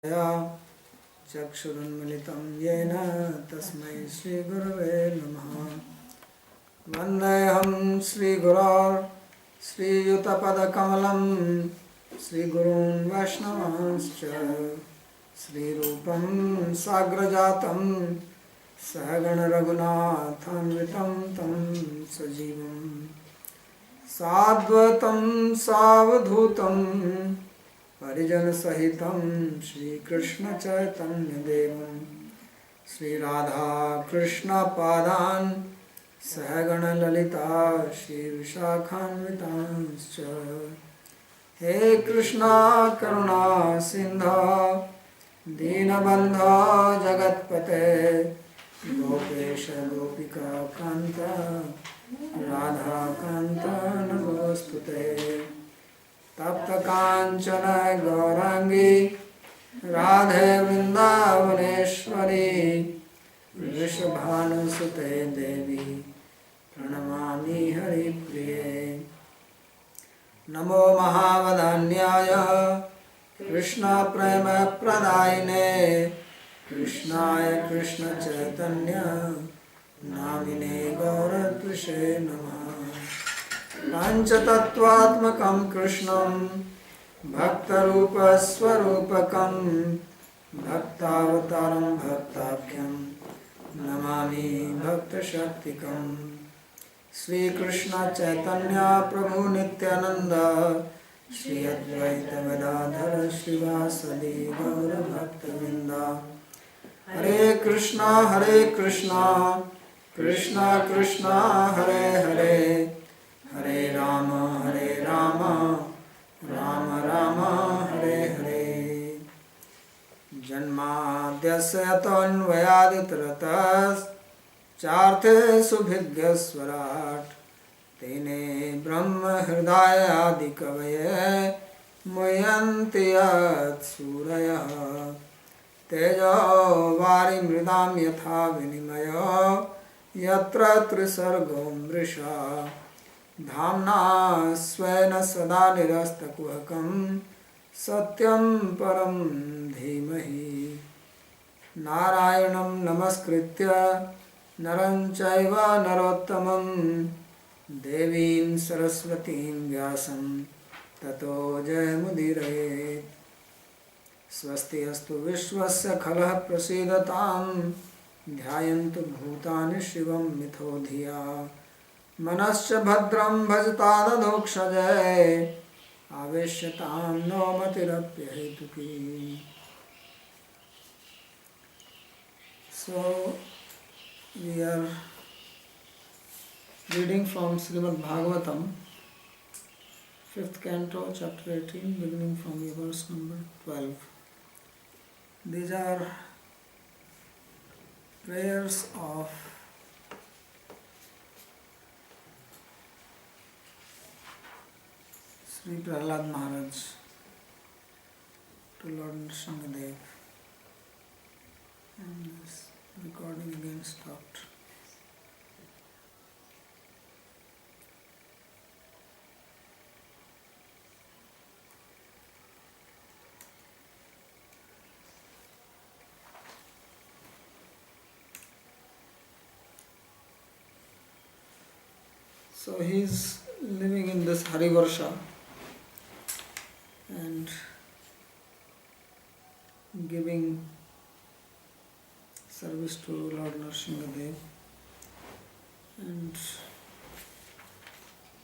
या चक्षुरुन्मिलितं येन तस्मै श्रीगुरवे नमः। वन्देऽहं श्रीयुतपदकमलं श्रीगुरून् वैष्णवांश्च श्रीरूपं साग्रजातं सहगणरघुनाथान्वितं तं सजीवं साद्वैतं सावधूतं परिजन सहितं श्रीकृष्ण चैतन्य देवं श्रीराधा कृष्ण पादान् सहगण ललिता श्रीविशाखान्वितांश्च। हे कृष्णा करुणा सिंधु दीनबन्धो जगत्पते गोपेश गोपिका कान्त राधा कान्त नमोस्तुते। तप्त कांचन गौरांगी राधे वृंदावनेश्वरी वृषभानुसुते देवी प्रणमामि हरिप्रिये। नमो महावदान्याय कृष्ण प्रेम प्रदायिने कृष्णाय कृष्ण चैतन्य नामिने गौरत्विषे नमः। पंचतत्वात्मकं कृष्णं भक्तरूपस्वरूपकं भक्तावतारं भक्ताख्यं नमामि भक्तशक्तिकं। श्रीकृष्ण चैतन्य प्रभु नित्यानंद श्री अद्वैत गदाधर श्रीवासदि गौर भक्तवृंद। हरे कृष्णा कृष्णा कृष्णा हरे हरे हरे राम राम राम हरे हरे। जन्माद्यस्य तोऽन्वयादितरतश्चार्थेषु भिद्यस्वराट् तेने ब्रह्म हृदयादिकवये मुह्यन्ति यत्सूरयः। तेजो वारिमृदां यथा विनिमयो यत्र त्रिसर्गो मृषा धाम्ना स्वेन सदा निरस्तकुहकं सत्यं परं धीमहि। नारायणं नमस्कृत्य नरं चैव नरोत्तमं देवीं सरस्वतीं व्यासं ततो जयमुदीरयेत्। स्वस्ति अस्तु विश्वस्य खलः प्रसीदतां ध्यायन्तु भूतानि शिवं मिथो धिया। मनश्च भद्रं भजतादधोक्षजय आवेश्यतां no मतिरप्यहेतुकी। So we are reading from Srimad Bhagavatam, 5th Canto, chapter 18, beginning from verse number 12. These are prayers of Sri Prahlad Maharaj to Lord Nrsimhadev. And this recording again stopped. So he is living in this Harivarsha and giving service to Lord Nrsimhadev, and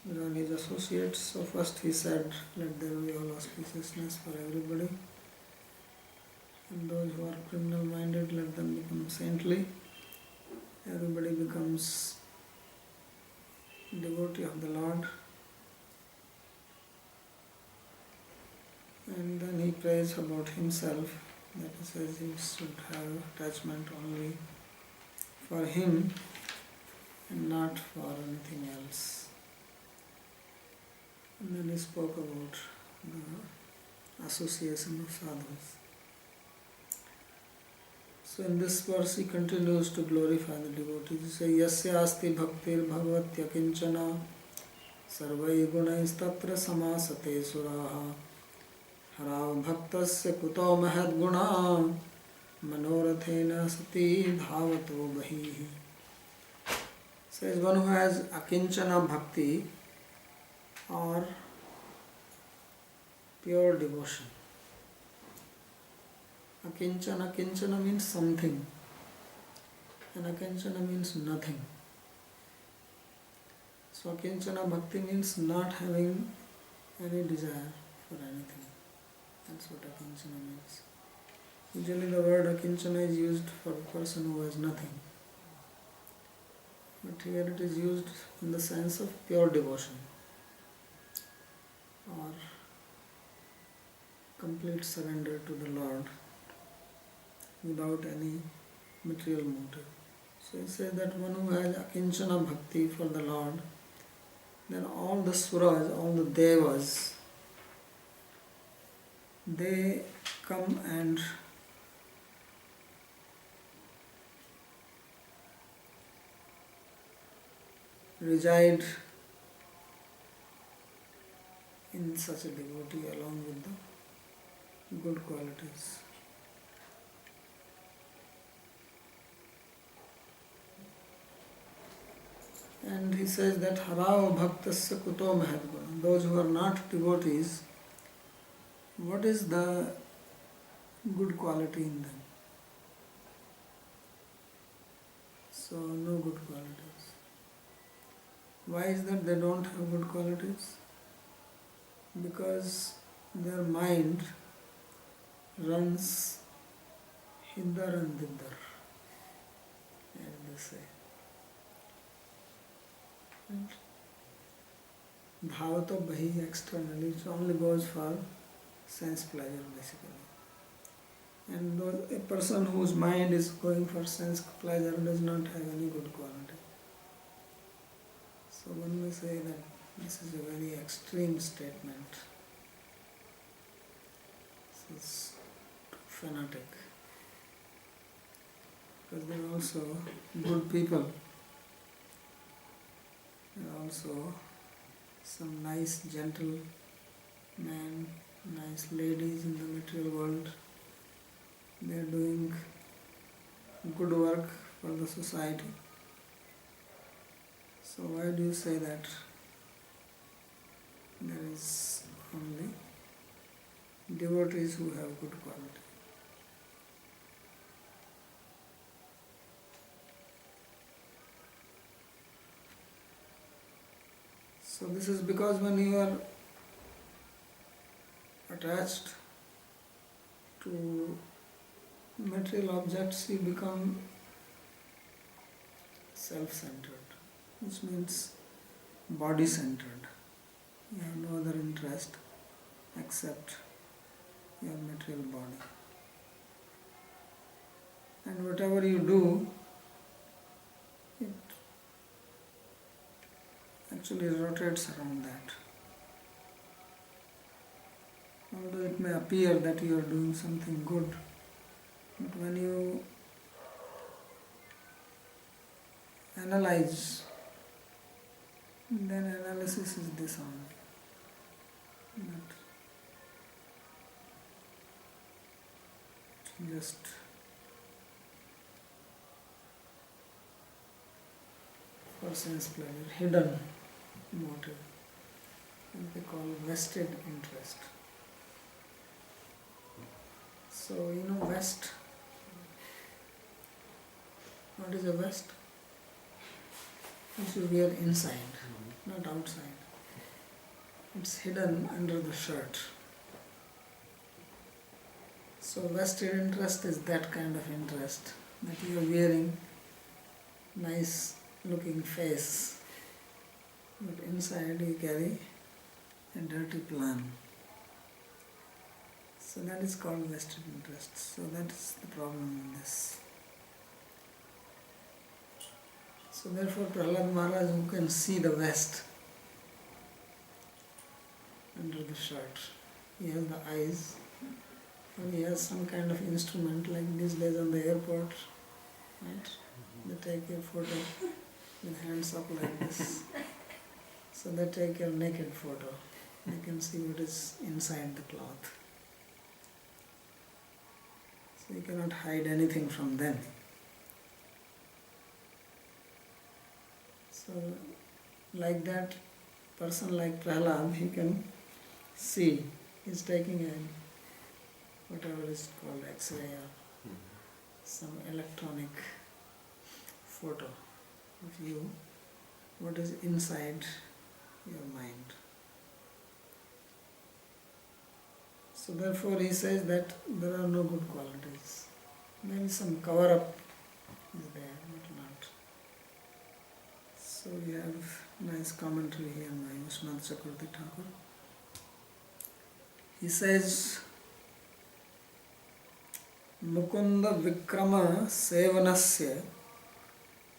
there are his associates. So first he said, let there be all auspiciousness for everybody, and those who are criminal minded, let them become saintly. Everybody becomes devotee of the Lord. And then he prays about himself, that he says he should have attachment only for him and not for anything else. And then he spoke about the association of sadhus. So in this verse he continues to glorify the devotees. He says, Yasya asti bhaktir bhagavatya kinchana sarvai gunais tatra samasate suraha Harav bhaktasya kuto mahad guna manorathena sati dhavato bahihi. Says one who has akinchana bhakti or pure devotion. Akinchana means something, and akinchana means nothing. So akinchana bhakti means not having any desire for anything. That's what akinchana means. Usually the word akinchana is used for a person who has nothing. But here it is used in the sense of pure devotion or complete surrender to the Lord without any material motive. So he says that one who has akinchana bhakti for the Lord, then all the suras, all the devas, they come and reside in such a devotee along with the good qualities. And he says that Harao Bhaktasya Kuto Mahadguna. Those who are not devotees, what is the good quality in them? So, no good qualities. Why is that they don't have good qualities? Because their mind runs hiddar and diddar, as they say. And dhavato bahi externally, it only goes for sense pleasure basically. And a person whose mind is going for sense pleasure does not have any good quality. So one may say that this is a very extreme statement. This is fanatic. Because there are also good people. There are also some nice, gentle men, nice ladies in the material world. They are doing good work for the society. So why do you say that there is only devotees who have good quality? So this is because when you are attached to material objects, you become self-centered, which means body-centered. You have no other interest except your material body. And whatever you do, it actually rotates around that. Although it may appear that you are doing something good, but when you analyze, then analysis is dishonored. But just for sense pleasure, hidden motive, what they call vested interest. So vest. What is a vest? Which you wear inside, not outside. It's hidden under the shirt. So vested interest is that kind of interest, that you are wearing nice looking face, but inside you carry a dirty plan. So that is called vested interest. So that is the problem in this. So therefore Prahlad Maharaj, who can see the vest under the shirt, he has the eyes, or he has some kind of instrument like these days on the airport, right? They take a photo with hands up like this. So they take your naked photo. They can see what is inside the cloth. So you cannot hide anything from them. So like that, person like Prahlad, he can see, he's taking a whatever is called X-ray or some electronic photo of you, what is inside your mind. So therefore he says that there are no good qualities. Maybe some cover-up is there, but not. So we have nice commentary here by Srimad Chakravarti Thakur. He says, Mukunda Vikrama Sevanasya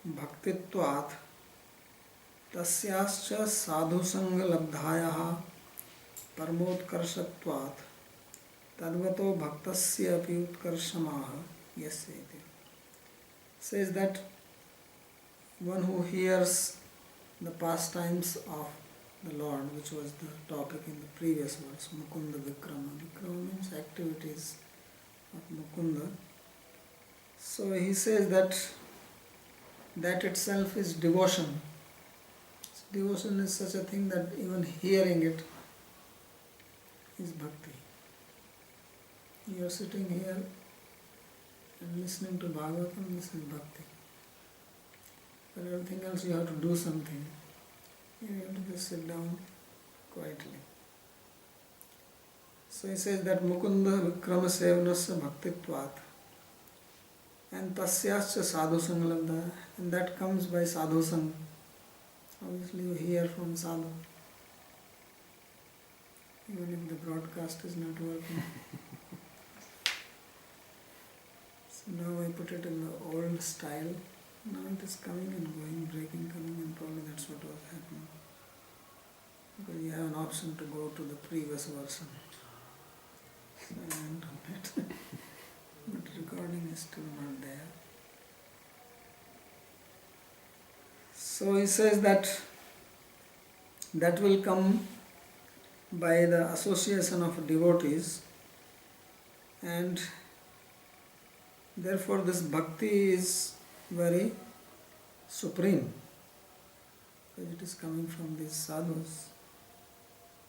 Bhaktitvat Tasyascha Sadhu Sangha Labdhayaha Parmotkarshatvat Tadvato Bhaktasya Api Utkarshamaha Yasyate. Says that one who hears the pastimes of the Lord, which was the topic in the previous verse, Mukunda Vikrama. Vikrama means activities of Mukunda. So he says that itself is devotion. Devotion is such a thing that even hearing it is bhakti. You are sitting here and listening to Bhagavatam, this is bhakti. For everything else you have to do something. You have to just sit down quietly. So he says that Mukunda Vikrama Sevanasya Bhaktitvat and Tasyascha Sadhu Sangalabdha, and that comes by Sadhu Sang. Obviously you hear from Sadhu. Even if the broadcast is not working. So now I put it in the old style. Now it is coming and going, breaking, coming, and probably that's what was happening. Because you have an option to go to the previous version. So I went on that. But recording is still not there. So he says that will come by the association of devotees, and therefore this bhakti is very supreme, because it is coming from these sadhus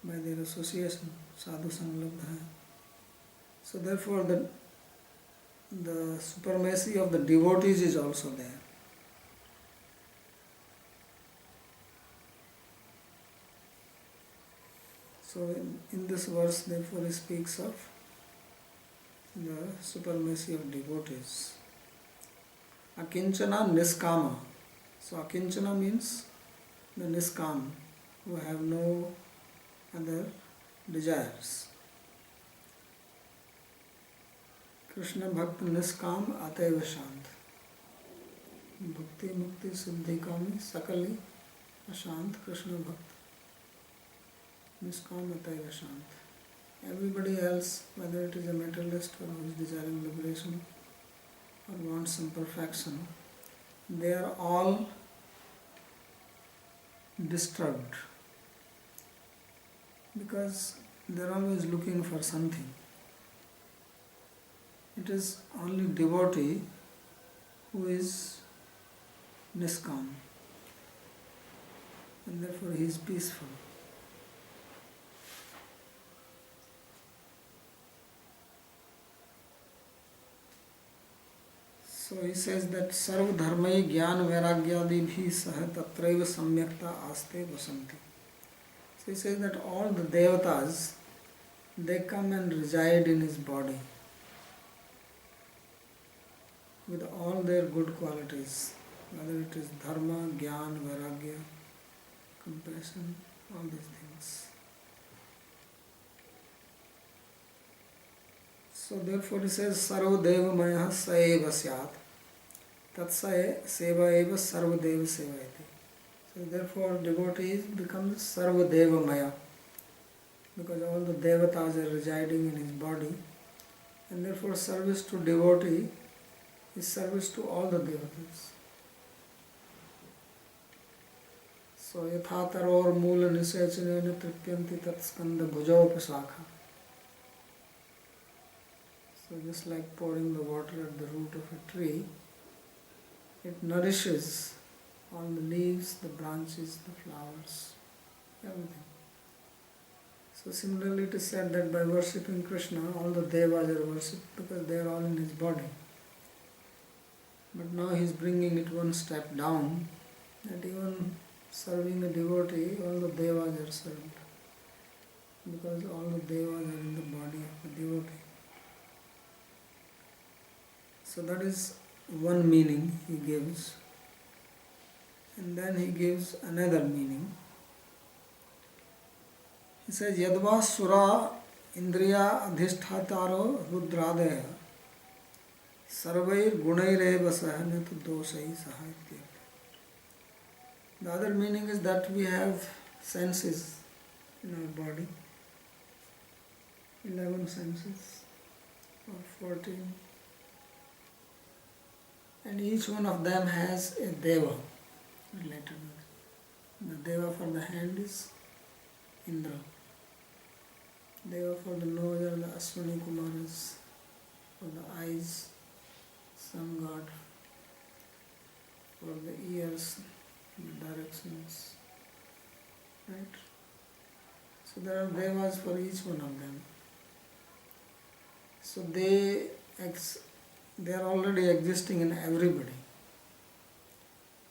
by their association, sadhu sanglabdha. So therefore the supremacy of the devotees is also there. So in this verse therefore he speaks of the supremacy of devotees. Akinchana niskama. So akinchana means the niskam, who have no other desires. Krishna Bhakta niskam ateva shant. Bhakti mukti siddhi kami sakali ashant Krishna Bhakta niskam ateva shant. Everybody else, whether it is a materialist or who is desiring liberation or wants some perfection, they are all disturbed because they are always looking for something. It is only devotee who is niskam, and therefore he is peaceful. So he says that sarv dharmai jnana vairagyadi bhi sah tatraiva samyakta aste vasanti. So he says that all the devatas, they come and reside in his body with all their good qualities, whether it is dharma, jnana, vairagya, compassion, all these things. So therefore he says sarva deva maya sa eva syat tat seva eva sarva deva sevayati. So therefore devotees becomes sarva deva maya, because all the devatas are residing in his body, and therefore service to devotee is service to all the devatas. So yatha taror moola nisechanena tripyanti tat skanda bhujao pasakha. So just like pouring the water at the root of a tree, it nourishes all the leaves, the branches, the flowers, everything. So similarly it is said that by worshipping Krishna, all the devas are worshipped because they are all in his body. But now he is bringing it one step down, that even serving a devotee, all the devas are served. Because all the devas are in the body of the devotee. So that is one meaning he gives. And then he gives another meaning. He says, Yadva Sura Indriya Adhishtataro Rudradaya Sarvair Gunaireva Sahanatu Dosai Sahitya. The other meaning is that we have senses in our body. 11 senses or 14. And each one of them has a deva related to it. The deva for the hand is Indra. Deva for the nose are the Aswani Kumaras. For the eyes, sun god. For the ears, the directions. Right? So there are devas for each one of them. So they are already existing in everybody.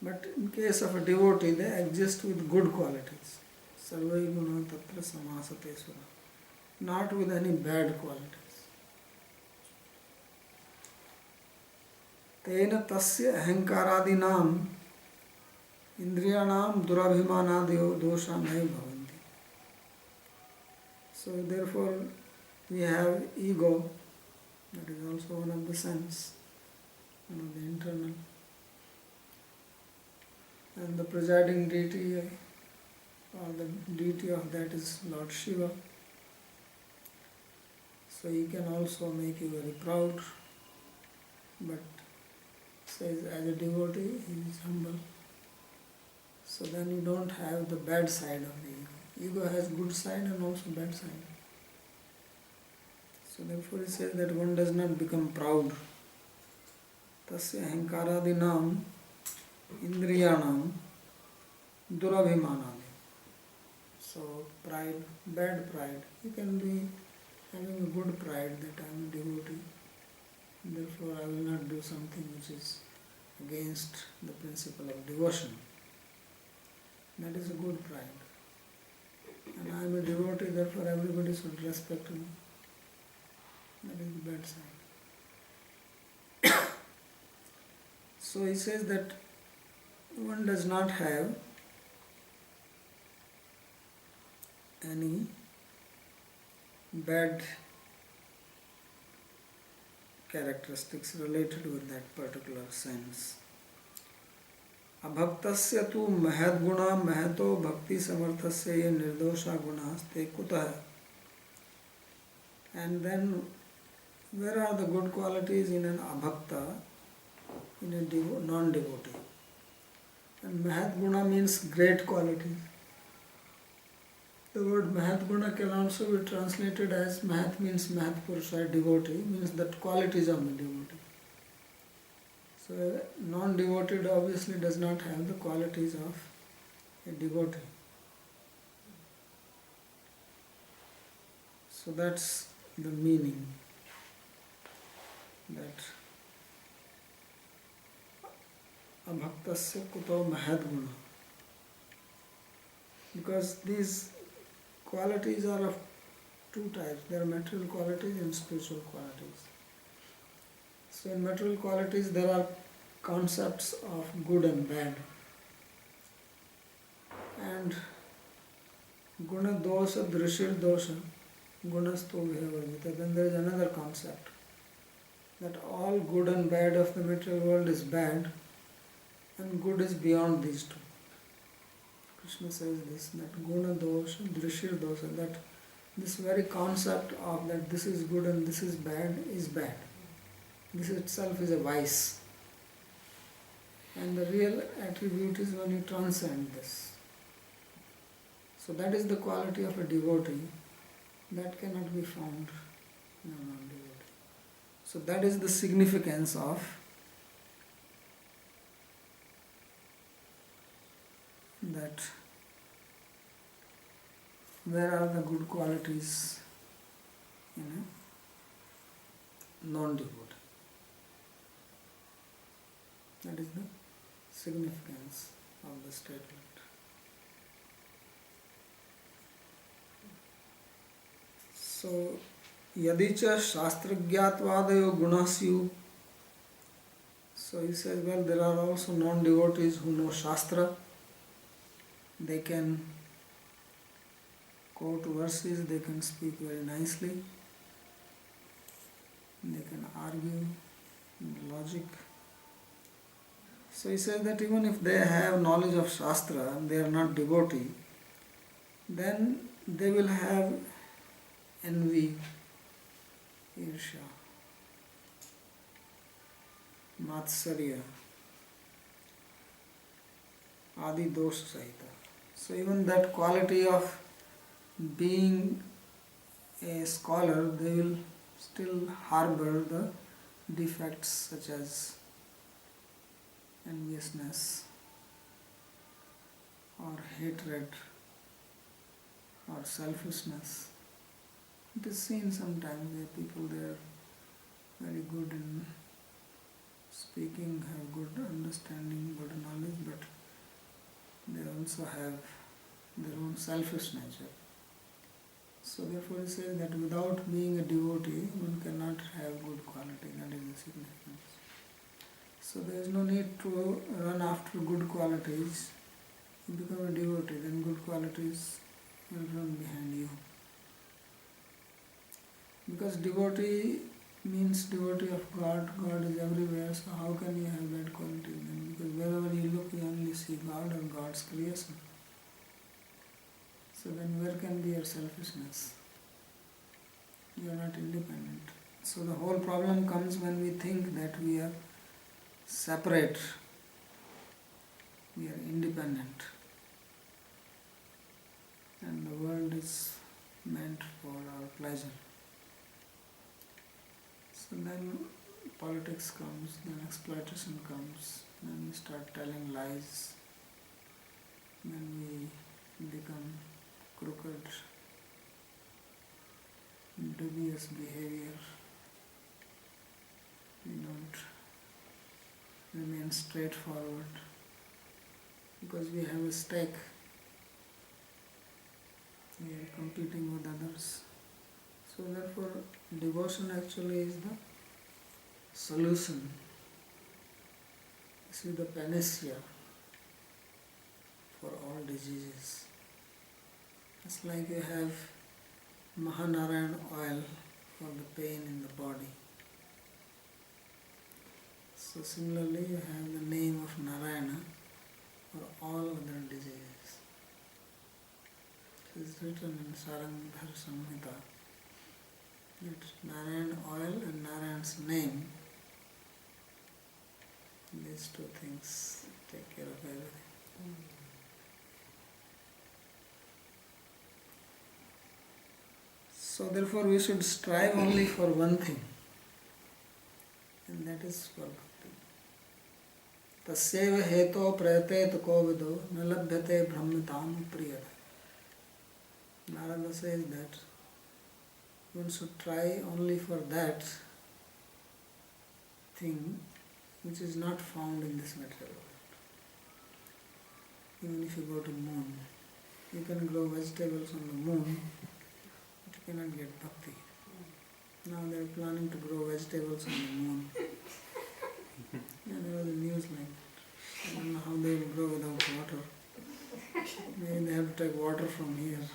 But in case of a devotee, they exist with good qualities. Sarvai guna tatra samasate sura. Not with any bad qualities. Tena tasya ahankaradinam indriyanam durabhimanadyo dosha nai bhavanti. So therefore we have ego. That is also one of the sense, one of the internal. And the presiding deity, or the deity of that is Lord Shiva. So he can also make you very proud, but says as a devotee he is humble. So then you don't have the bad side of the ego. Ego has good side and also bad side. So therefore he says that one does not become proud. Tasya ahankaradinam indriyanam durabhimanadi. So pride, bad pride. You can be having a good pride that I am a devotee. Therefore I will not do something which is against the principle of devotion. That is a good pride. And I am a devotee, therefore everybody should respect me. That is the bad side. So he says that one does not have any bad characteristics related with that particular sense. Abhaktasya tu mahad guna mahato bhakti samarthasya ye nirdosha gunas te kutah. And then where are the good qualities in an abhakta, in a non-devotee? And mahat guna means great qualities. The word mahat guna can also be translated as mahat means mahat purusha, devotee, means that qualities of the devotee. So a non-devoted obviously does not have the qualities of a devotee. So that's the meaning, that abhaktasya kuto mahad guna. Because these qualities are of two types. There are material qualities and spiritual qualities. So in material qualities there are concepts of good and bad. And guna dosha drishir dosha gunasto vyavarjita. Then there is another concept, that all good and bad of the material world is bad and good is beyond these two. Krishna says this, that guna dosha drishir dosha, that this very concept of that this is good and this is bad is bad. This itself is a vice. And the real attribute is when you transcend this. So that is the quality of a devotee that cannot be found in a non-devotee. So that is the significance of that. Where are the good qualities in a non-devotee? That is the significance of the statement. So, yadicha shastragyatvaadayo gunasyu. So he says, well, there are also non-devotees who know Shastra. They can quote verses, they can speak very nicely, they can argue logic. So he says that even if they have knowledge of Shastra and they are not devotee, then they will have envy, irsha, matsarya, adi dosh sahita. So even that quality of being a scholar, they will still harbor the defects such as enviousness or hatred or selfishness. It is seen sometimes where people, they are very good in speaking, have good understanding, good knowledge, but they also have their own selfish nature. So therefore he says that without being a devotee, one cannot have good quality. That is the significance. So there is no need to run after good qualities. You become a devotee, then good qualities will run behind you. Because devotee means devotee of God. God is everywhere, so how can you have bad qualities then? Because wherever you look, you only see God or God's creation. So then where can be your selfishness? You are not independent. So the whole problem comes when we think that we are separate, we are independent, and the world is meant for our pleasure. So then politics comes, then exploitation comes, then we start telling lies, then we become crooked, dubious behavior. We don't remain straightforward because we have a stake. We are competing with others. So therefore, devotion actually is the solution. This is the panacea for all diseases. It's like you have Mahanarayan oil for the pain in the body. So similarly, you have the name of Narayana for all other diseases. It is written in Sarandhar Samhita that Narayan oil and Narayan's name, these two things take care of everything. So therefore we should strive only for one thing, and that is for bhakti. Tasyeva heto prayatet kovido nalabhyate brahmitam priyata. Narada says that one should try only for that thing which is not found in this material world. Even if you go to moon, you can grow vegetables on the moon, but you cannot get bhakti. Now they are planning to grow vegetables on the moon. Yeah, there was a news like that. I don't know how they will grow without water. Maybe they have to take water from here.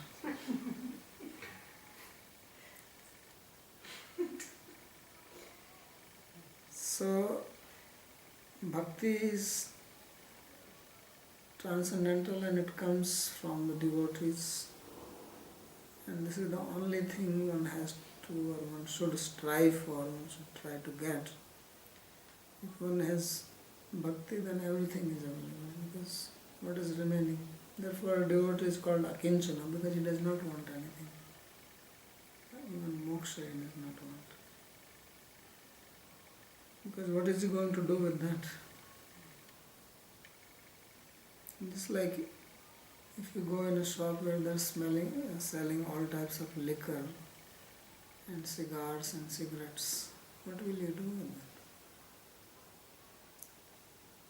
So, bhakti is transcendental and it comes from the devotees, and this is the only thing one has to or one should strive for, one should try to get. If one has bhakti, then everything is available, because what is remaining? Therefore a devotee is called akinchana, because he does not want anything. Even moksha he does not want. Because what is he going to do with that? Just like if you go in a shop where they're selling all types of liquor and cigars and cigarettes, what will you do with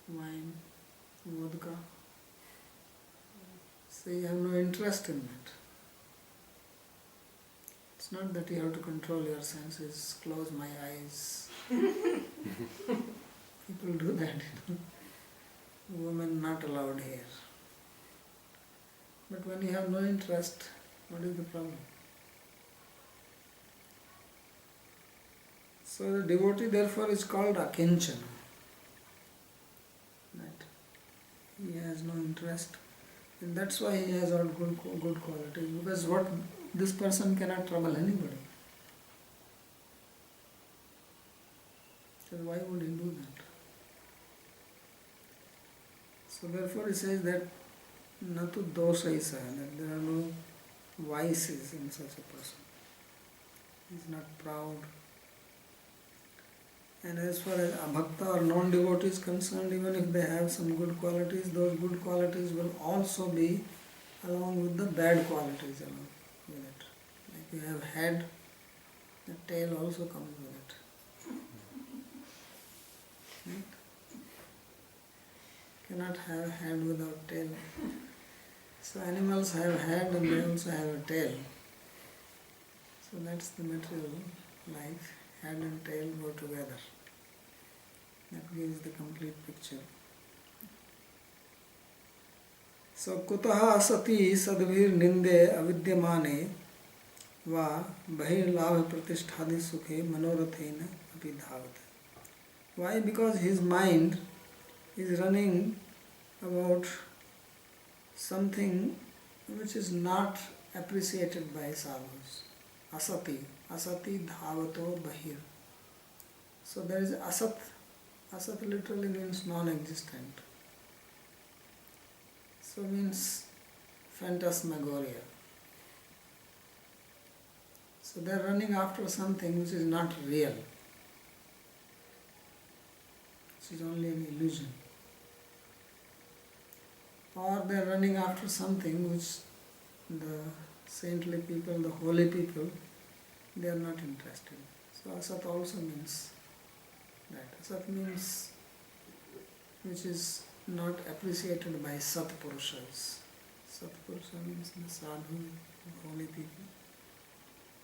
that? Wine, vodka. So you have no interest in that. It's not that you have to control your senses, close my eyes. People do that, Women not allowed here. But when you have no interest, what is the problem? So the devotee therefore is called akinchana. That he has no interest. And that's why he has all good qualities. Because what this person cannot trouble anybody. So why would he do that? So therefore he says that natu dosha isa, that there are no vices in such a person. He is not proud. And as far as abhakta or non-devotee is concerned, even if they have some good qualities, those good qualities will also be along with the bad qualities along with it. Like you have head, the tail also comes with it. Right? Cannot have head without tail. So animals have head and they also have a tail. So that's the material life. Head and tail go together. That gives the complete picture. So kutaha asati sadvir ninde avidyamane va bahir labh pratisthadi sukhe manorathena api dhavate. Why? Because his mind is running about something which is not appreciated by sadhus. Asati dhavato bahir. So there is asat. Asat literally means non-existent. So means phantasmagoria. So they are running after something which is not real. Which is only an illusion. Or they are running after something which the saintly people, the holy people, they are not interested. So asat also means that. Asat means which is not appreciated by Satpurushas. Satpurusha means the sadhu, the holy people.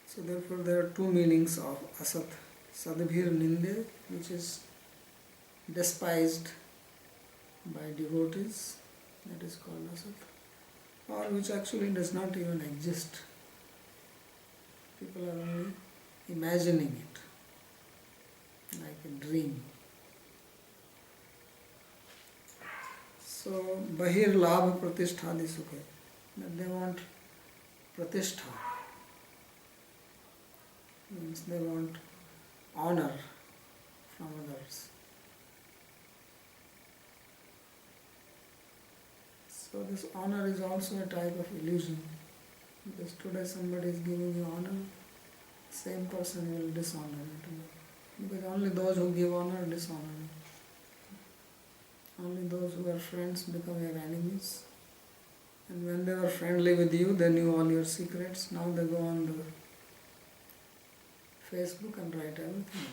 So therefore there are two meanings of asat. Sadbhir ninde, which is despised by devotees, that is called asat. Or which actually does not even exist. People are only imagining it, like a dream. So, bahir labh pratisthadi sukhe, that they want pratishtha, means they want honor from others. So this honor is also a type of illusion, because today somebody is giving you honor, same person will dishonor you, because only those who give honor dishonor you. Only those who are friends become your enemies. And when they were friendly with you, they knew all your secrets. Now they go on the Facebook and write everything.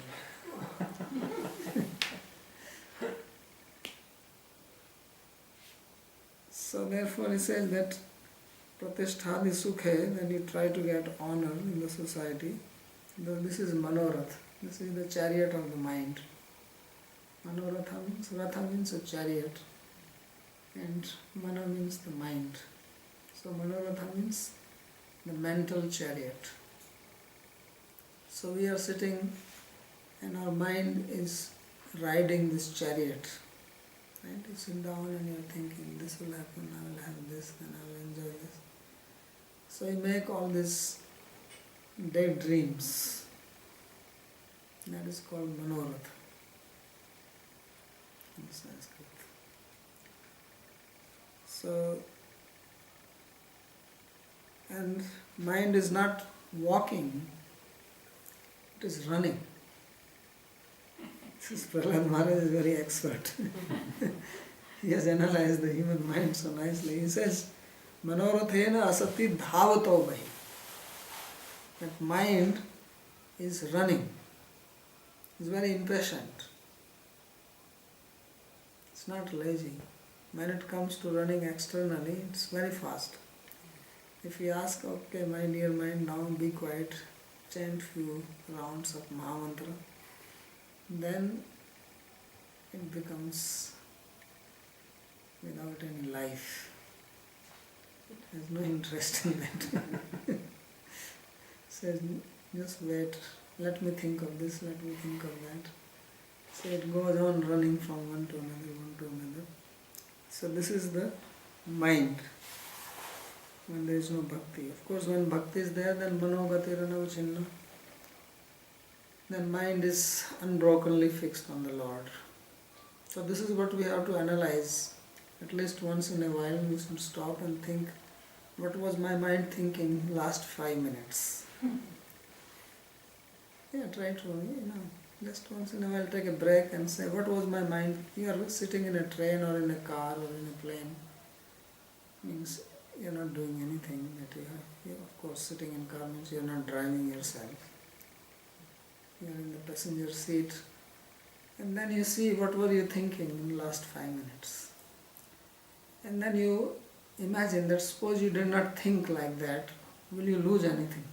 So therefore he says that pratisthadi sukhe, that you try to get honor in the society. This is manorath. This is the chariot of the mind. Manoratha means, ratha means a chariot, and mana means the mind. So manoratha means the mental chariot. So we are sitting and our mind is riding this chariot. Right? You sit down and you are thinking, this will happen, I will have this, then I will enjoy this. So you make all these daydreams. That is called manoratha in Sanskrit. So, and mind is not walking, it is running. This Prahlad Maharaj is very expert. He has analyzed the human mind so nicely. He says, Manorathena asati dhavato mahi. That mind is running. It's very impatient. It's not lazy. When it comes to running externally, it's very fast. If you ask, okay, my dear mind, now be quiet, chant few rounds of Mahamantra, then it becomes without any life. It has no interest in that. Says, just wait, let me think of this, let me think of that. So it goes on running from one to another, one to another. So this is the mind when there is no bhakti. Of course, when bhakti is there, then manogati ranavachinna. Then mind is unbrokenly fixed on the Lord. So this is what we have to analyze. At least once in a while we should stop and think, what was my mind thinking last 5 minutes? Yeah, try to, just once in a while take a break and say, what was my mind? You are sitting in a train or in a car or in a plane. Means you are not doing anything. That you are, of course, sitting in car means you are not driving yourself. You are in the passenger seat. And then you see what were you thinking in the last 5 minutes. And then you imagine that suppose you did not think like that, will you lose anything?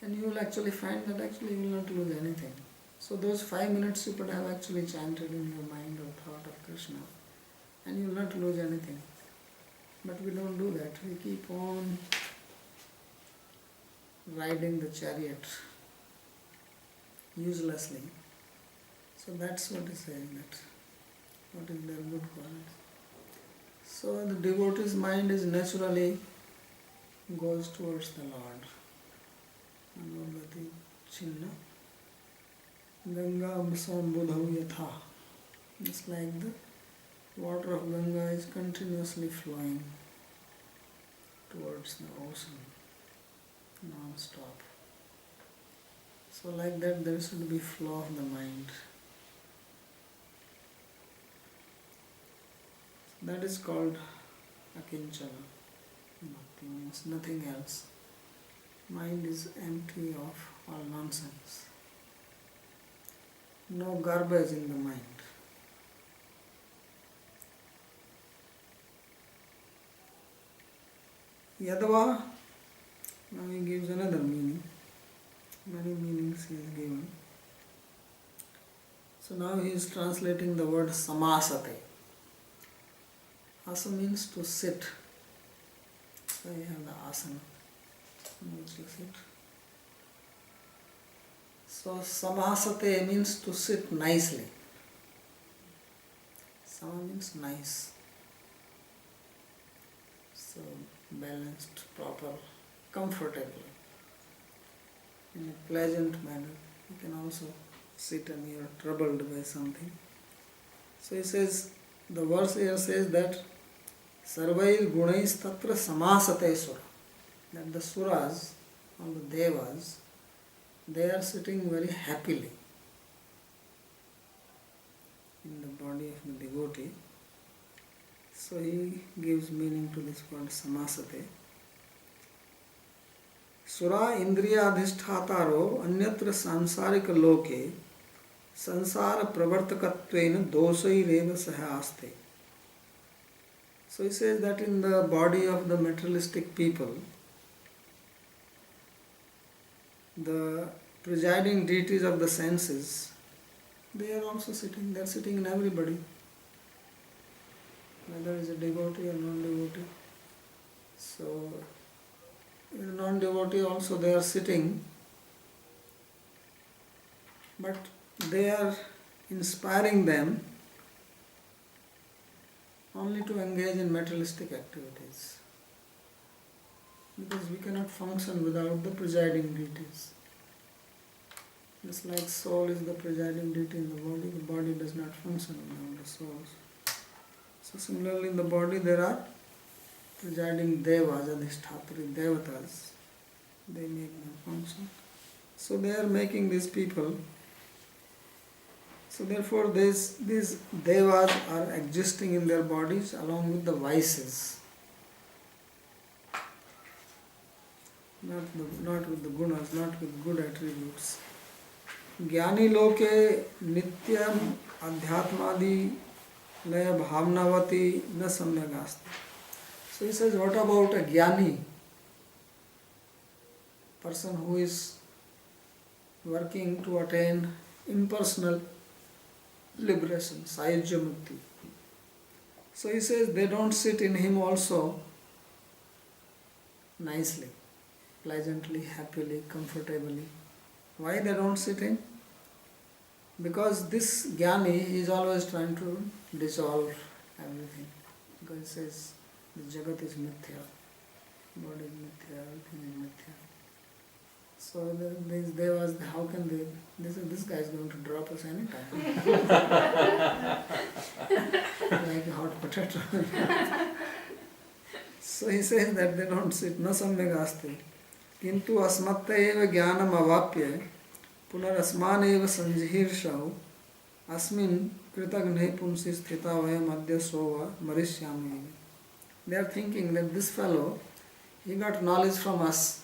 And you will actually find that actually you will not lose anything. So those 5 minutes you could have actually chanted in your mind or thought of Krishna, and you will not lose anything. But we don't do that. We keep on riding the chariot uselessly. So that's what is saying, that what is their good quality. So the devotee's mind is naturally goes towards the Lord. Manogati chinna Ganga amsam budhav yatha. Just like the water of Ganga is continuously flowing towards the ocean, non-stop. So like that there should be flow of the mind. That is called akinchana. Bhakti means nothing else. Mind is empty of all nonsense. No garbage in the mind. Yadava, now he gives another meaning. Many meanings he is given. So now he is translating the word samasate. Asa means to sit. So you have the asana, which you sit. So samasate means to sit nicely. Sama means nice. So balanced, proper, comfortably, in a pleasant manner. You can also sit and you are troubled by something. So he says, the verse here says that Sarvair Gunais Tatra Samasate Sura. That the Suras or the Devas, they are sitting very happily in the body of the devotee. So he gives meaning to this word samasate. Sura indriyadhishthataro anyatra sansarika loke sansara pravartakatvena dosaireva sahaste. So he says that in the body of the materialistic people, the presiding deities of the senses, they are also sitting. They are sitting in everybody, whether it's a devotee or non-devotee. So in non-devotee also they are sitting, but they are inspiring them only to engage in materialistic activities, because we cannot function without the presiding deities. Just like soul is the presiding deity in the body does not function without the soul. So similarly in the body there are presiding devas, adhishthatri devatas. They make them function. So they are making these people. So therefore these devas are existing in their bodies along with the vices. Not with the gunas, not with good attributes. Jnani loke nityam adhyatmadi laya bhavnavati na samyagasti. So he says, what about a jnani? Person who is working to attain impersonal liberation, Sayajya Mukti. So he says they don't sit in him also nicely, pleasantly, happily, comfortably. Why they don't sit in? Because this jnani is always trying to dissolve everything. Because he says the jagat is mithya, body is mithya, everything is mithya. So these devas, how can they? This guy is going to drop us anytime. Like a hot potato. So he says that they don't sit, na samyagasti. Kintu asmatta eva jnanam avapya punarasman eva sanjihirshau asmin kritagnehi punsi sthita vayam adya sova marishyami. They are thinking that this fellow, he got knowledge from us.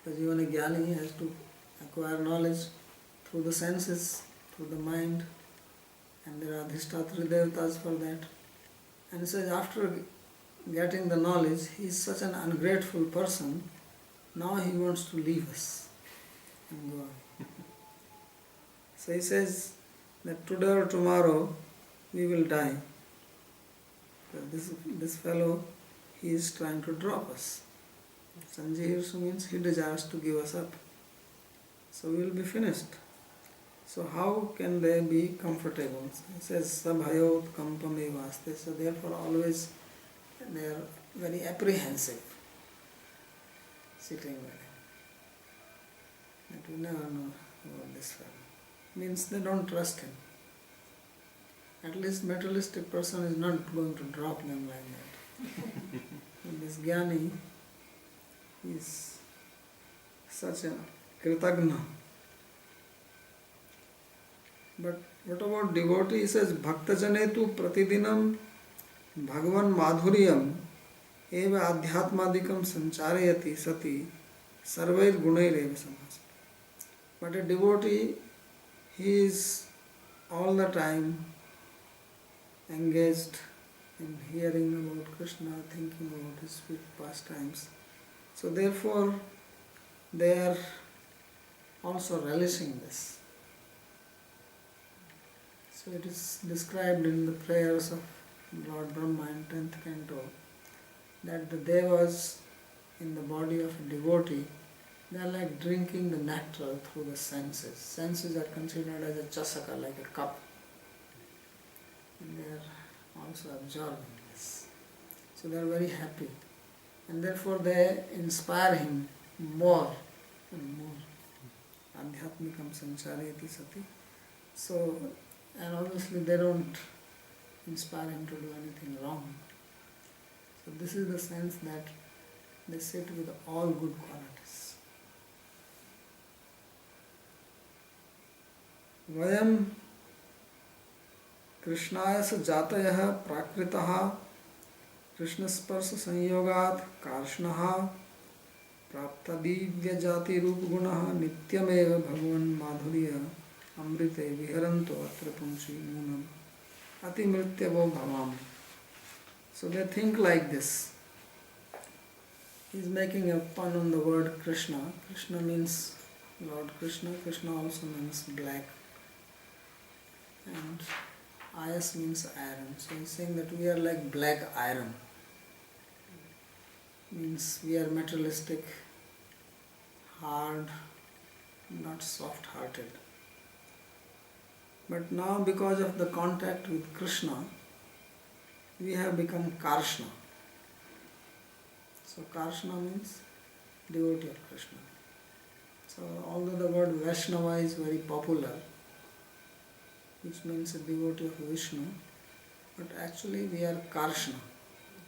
Because even a jnani has to acquire knowledge through the senses, through the mind, and there are adhishtatri devatas for that. And he says after getting the knowledge, he is such an ungrateful person, now he wants to leave us and go on. So he says that today or tomorrow we will die. This fellow, he is trying to drop us. Sanjihirsu means he desires to give us up. So we will be finished. So how can they be comfortable? He says, Sabhayot kampame vaste. So therefore always they are very apprehensive sitting there. That we never know about this fellow. Means they don't trust him. At least materialistic person is not going to drop them like that. And this jnani is such a kritagna. But what about devotee? He says, Bhaktajane tu pratidinam bhagavan madhuryam eva adhyatmadikam sancharayati sati sarvair gunaireva samas. But a devotee, he is all the time engaged in hearing about Krishna, thinking about his sweet pastimes. So therefore, they are also relishing this. So it is described in the prayers of Lord Brahma in 10th Canto that the devas in the body of a devotee, they are like drinking the nectar through the senses. Senses are considered as a chasaka, like a cup. And they are also absorbing this. So they are very happy. And therefore they inspire him more and more. Adhyatmikam sancharayati sati. So, and obviously they don't inspire him to do anything wrong. So this is the sense that they sit with all good qualities. Vayam Krishnaya sa jatayah prakritaha Krishna sparsa sanyogat karshnaha prapta divya jati rup gunaha nityameva bhagavan madhurya amrite viharanto atra punsi munam ati mrityavo bhavam. So they think like this. He is making a pun on the word Krishna. Krishna means Lord Krishna. Krishna also means black. And Ayas means iron. So he is saying that we are like black iron. Means we are materialistic, hard, not soft-hearted. But now because of the contact with Krishna, we have become Karshna. So Karshna means devotee of Krishna. So although the word Vaishnava is very popular, which means a devotee of Vishnu, but actually we are Karshna,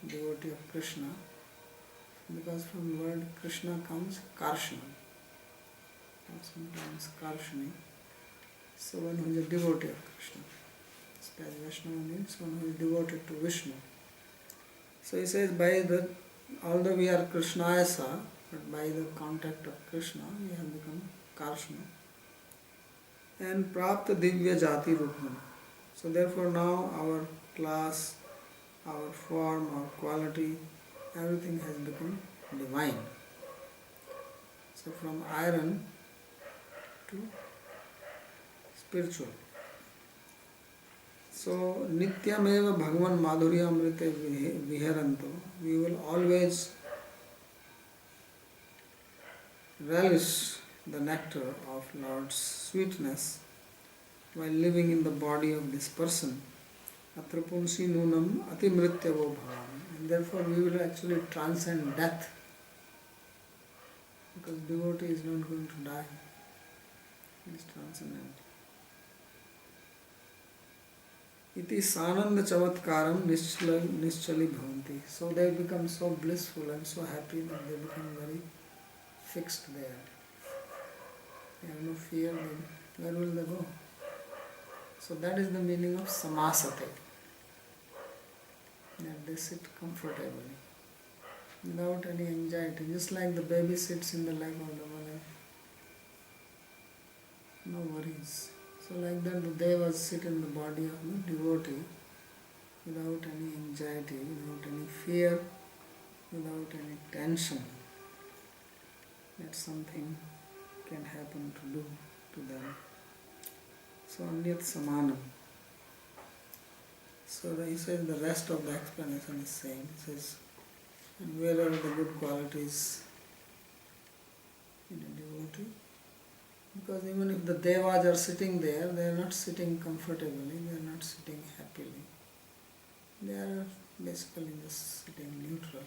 devotee of Krishna, because from the word Krishna comes Karshna. or sometimes Karshani. So one who is a devotee of Krishna. As Vaishnava means one who is devoted to Vishnu. So he says, although we are Krishnayasa, but by the contact of Krishna, we have become Karshna. And Prapta Divya Jati Rupam. So therefore now our class, our form, our quality, everything has become divine. So from iron to spiritual. So Nityameva Bhagavan Madhurya Amrite Viharanto. We will always relish the nectar of Lord's sweetness while living in the body of this person. Atrapunsi nunam atimrityavo bhavam. And therefore we will actually transcend death. Because devotee is not going to die. He is transcendent. Iti sananda chavatkaram nischali bhavanti. So they become so blissful and so happy that they become very fixed there. They have no fear, where will they go? So that is the meaning of samasate. That they sit comfortably, without any anxiety, just like the baby sits in the leg of the mother. No worries. So like that the devas sit in the body of the devotee without any anxiety, without any fear, without any tension that something can happen to do to them. So anyat samanam. So he says the rest of the explanation is same. He says, and where are the good qualities in a devotee? Because even if the devas are sitting there, they are not sitting comfortably, they are not sitting happily. They are basically just sitting neutral.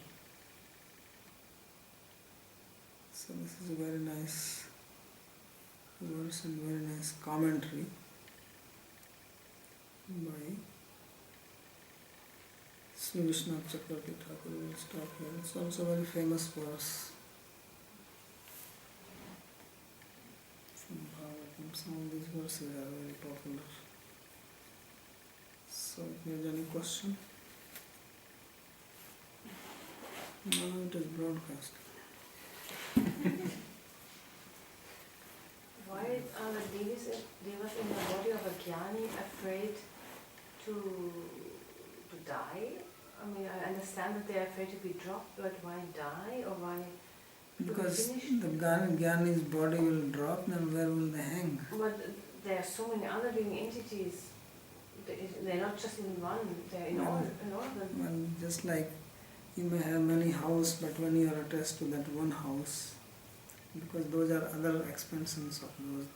So this is a very nice verse and very nice commentary by Sri Vishwanath Chakravarti Thakur. We will stop here. It's also a very famous verse from Bhagavatam. Some of these verses are very popular. So if there is any question? No, it is broadcast. Why are the devas in the body of a jnani afraid to die? I mean, I understand that they are afraid to be dropped, but why die or why? Because the Jnani's body will drop, then where will they hang? But there are so many other living entities. They're not just in one, they're in all of them. Well, just like you may have many houses, but when you are attached to that one house, because those are other expansions of those,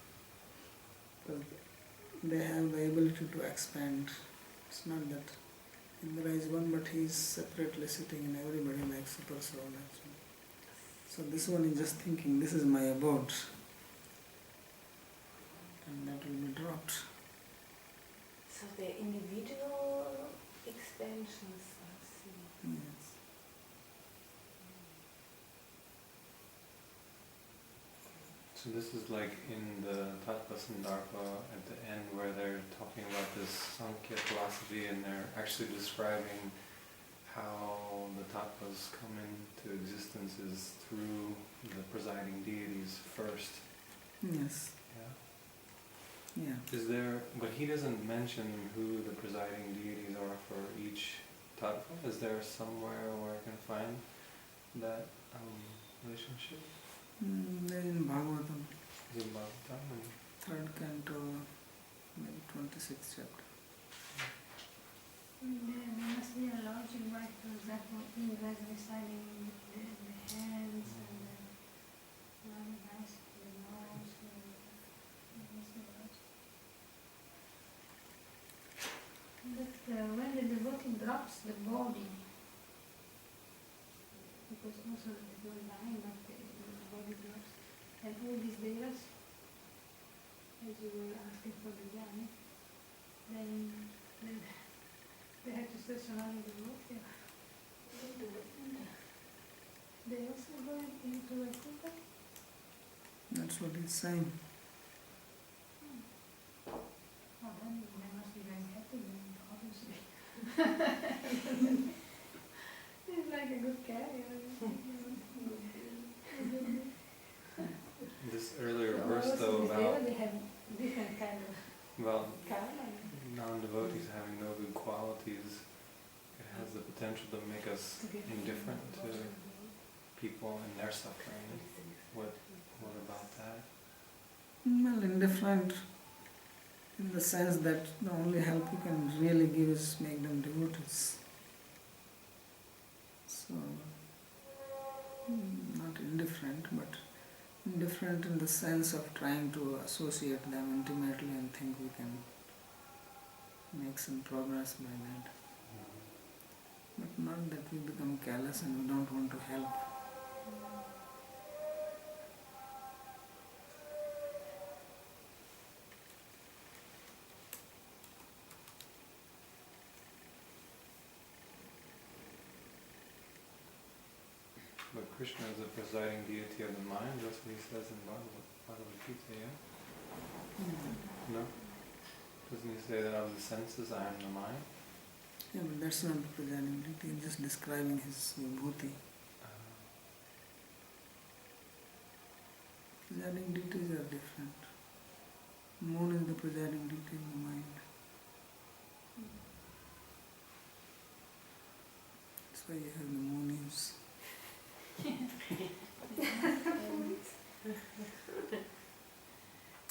because they have the ability to expand. It's not that Indra is one, but he is separately sitting in everybody like super soul actually. So this one is just thinking, this is my abode, and that will be dropped. So they're individual expansions, I see. Yes. So this is like in the Tattva Sandarbha at the end where they're talking about this Sankhya philosophy and they're actually describing how the Tattvas come into existence is through the presiding deities first. Yes. Yeah. Yeah. Is there, but he doesn't mention who the presiding deities are for each Tattva. Is there somewhere where I can find that relationship? There in Bhagavatam, Is it Bhagavatam? 3rd Canto, maybe 26th chapter. There must be a logic, right? For example, he was reciting the hands and the eyes, the nose, but when the devotee drops the body, because also it's not dying, but the body drops, and all these devas, as you were asking for the jnani, then they have to search another devotee. They also go into the Kuta? That's what he's saying. Oh, then they must be very happy then, obviously. He's like a good carrier. This earlier verse though about, They have different kind of well, karma. non-devotees having no good qualities, it has the potential to make us indifferent to people and their suffering. What about that? Well, indifferent in the sense that the only help you can really give is make them devotees. So, not indifferent, but indifferent in the sense of trying to associate them intimately and think we can make some progress by that. But not that we become callous and we don't want to help. But Krishna is the presiding deity of the mind, that's what he says in Bhagavad Gita, yeah? No? Doesn't he say that of the senses I am the mind? Yeah, but that's not the presiding deity, he's just describing his bhuti. Presiding deities are different. Moon is the presiding deity of the mind. That's why you have the Moonies.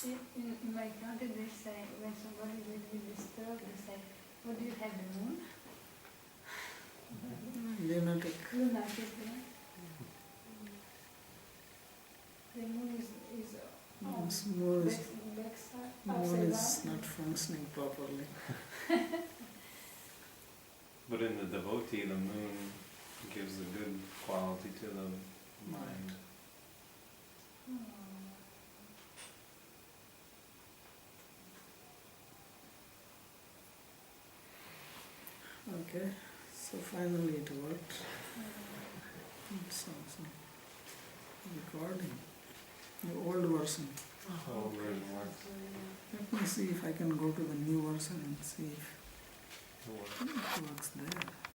In my country, they say, when somebody will be disturbed, they say, what do you have, the moon? Lunatic. Lunatic, yeah. The moon is Yes, moon is, backside, moon upside is down. not functioning properly. But in the devotee, the moon gives a good quality to the mind. Okay, so finally it worked. It's also recording. The old version. Old version works. Let me see if I can go to the new version and see if It works. it works there.